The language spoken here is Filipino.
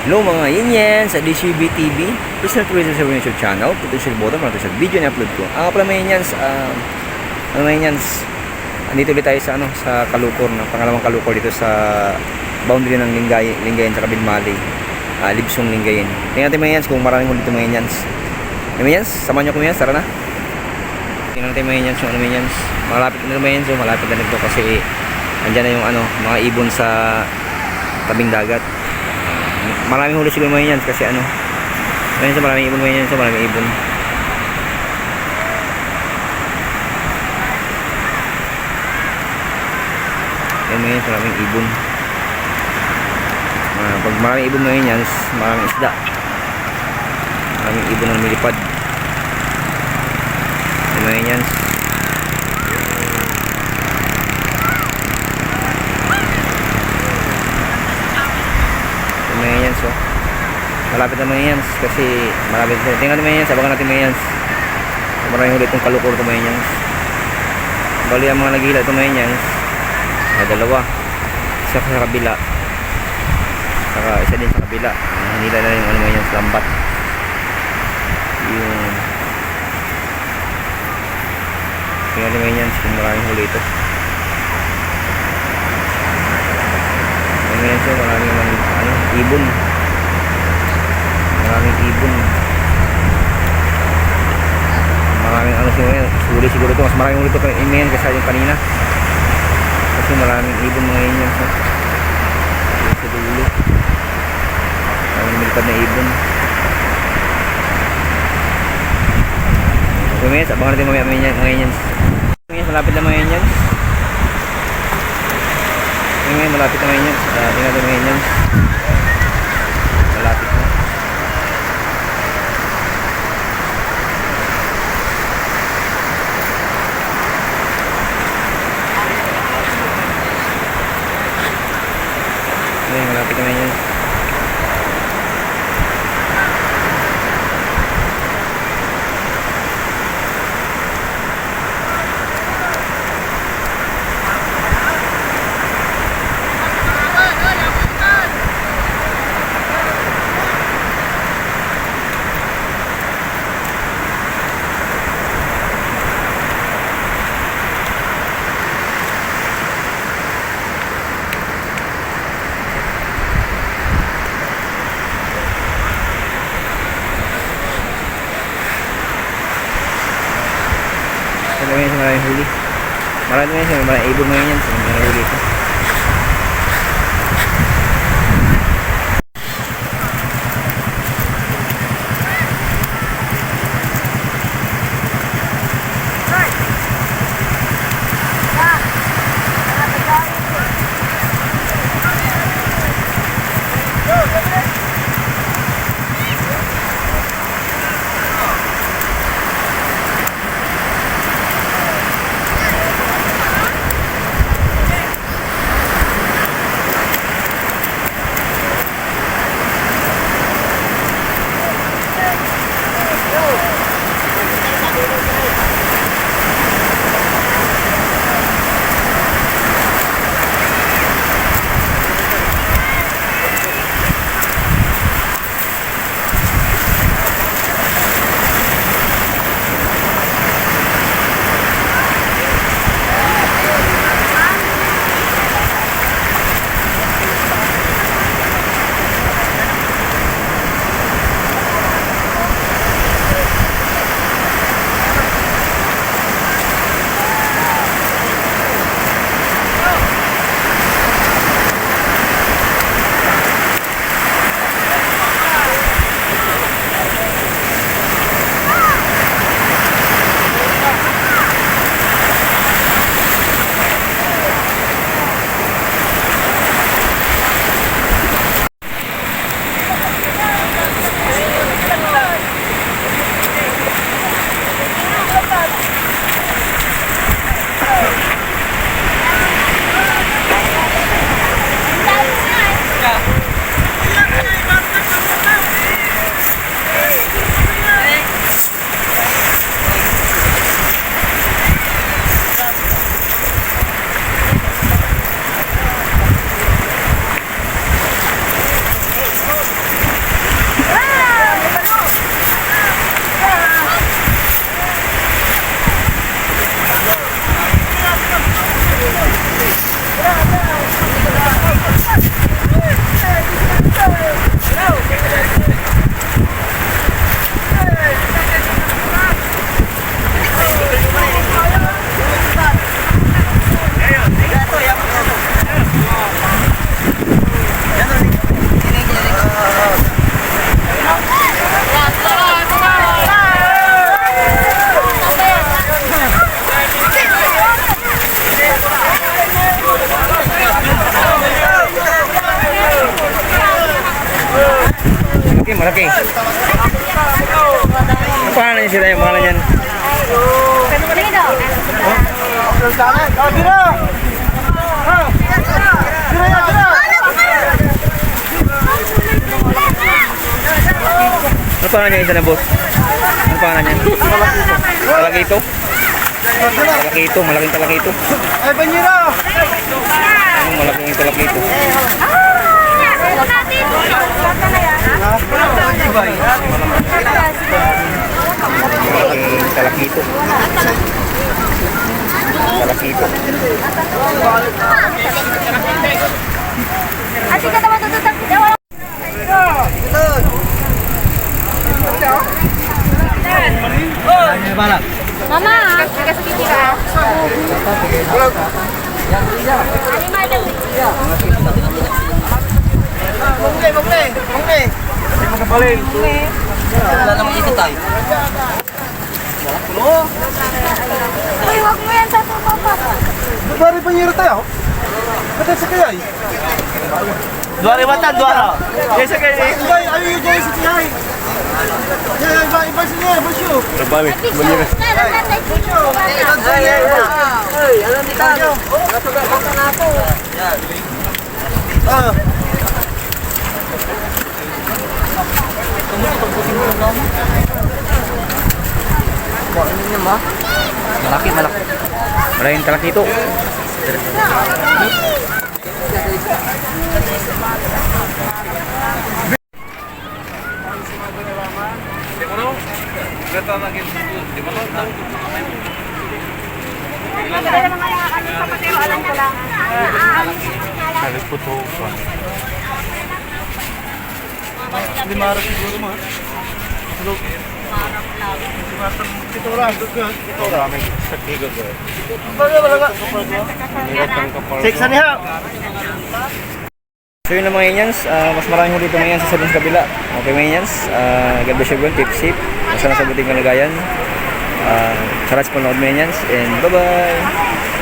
Hello mga Yinyan sa DCB TV. Please not forget to subscribe my YouTube channel. Put the button para sa video na upload ko. Pala mga Yinyans, mga Yinyans, andito ulit tayo sa sa Caloocoor, pangalawang Caloocoor dito sa boundary ng Lingayen sa Kabinmalay. Libsong Lingayen. Tingnan natin mga Yinyans kung maraming huli dito mga Yinyans. Mga Yinyans, samahan niyo ko mga Yinyans, tara na. Tingnan natin mga Yinyans, yung mga Yinyans. Malapit na mga Yinyans, malapit na nito kasi andyan na yung mga ibon sa tabing dagat. Maraming huli siguro mga Yinyans kasi maraming ibon mga Yinyans, maraming ibon. Yan mga Yinyans, maraming ibon. Pag maraming ibon mga Yinyans, maraming isda. Maraming ibon na lumilipad. Yan mga Yinyans. Mga Yinyans, oh. Malapit na mga Yinyans kasi malapit na. Tingnan mga Yinyans, abangan natin mga Yinyans. Maraming huli itong Caloocoor ito mga Yinyans. Bali ang mga naghihila ito mga Yinyans ay dalawa, isa sa kabila saka isa din sa kabila. Hinila na yung mga Yinyans, lambat yung tingnan mga Yinyans kung maraming huli ito mga Yinyans. So maraming ibon, maraming ibon, maraming siguro ito mas maraming ulit ito ngayon kasi yung kanina kasi maraming ibon mga Yinyans, no? Sa dulo maraming milipad na ibon. Okay mga Yinyans, abangan natin mamaya mga Yinyans. Malapit na mga Yinyans, ngayon malapit na mga Yinyans. Tingnan natin mga Yinyans, malapit na. Ngayon malapit na mga Yinyans. Maraming huli. Maraming ibon mga Yinyans, maraming huli ito. Malaki, malaki. Ang pangalan niya sila, yung pangalan niyan. Ano pangalan niya isa na boss? Ano pangalan niya? Talakito? Talakito, malaking talakito. Ay, banyera! Ano malaking talakito? Malaking talakito. Talakito. Asik ka naman tututak. Mama, nagkasakiti ka? Wala namang ikot tayo. Uy, wag mo yan sa papa. Dari banyera tayo? Kata sa kaya eh? Duari mata, duara. Yes, okay. Ay, ayo yung jaya sa kaya eh. Iba sila, iba siyo. Terbalik, Banyera. Ay, alam ni Tano. Nakapagpapaka na ako. Ah. Malaki, malaki. Malaking talakito. Alam ko lang. Limara siguro mo. Ito lang, ito lang. Wala. Seksa niya. So yun na mga Inyans, mas maraming huli ito mga Inyans sa sabing kabila. Okay mga Inyans, God bless everyone, keep safe. Basta nasa buting kalagayan. Sarap po nood mga Inyans, and bye bye!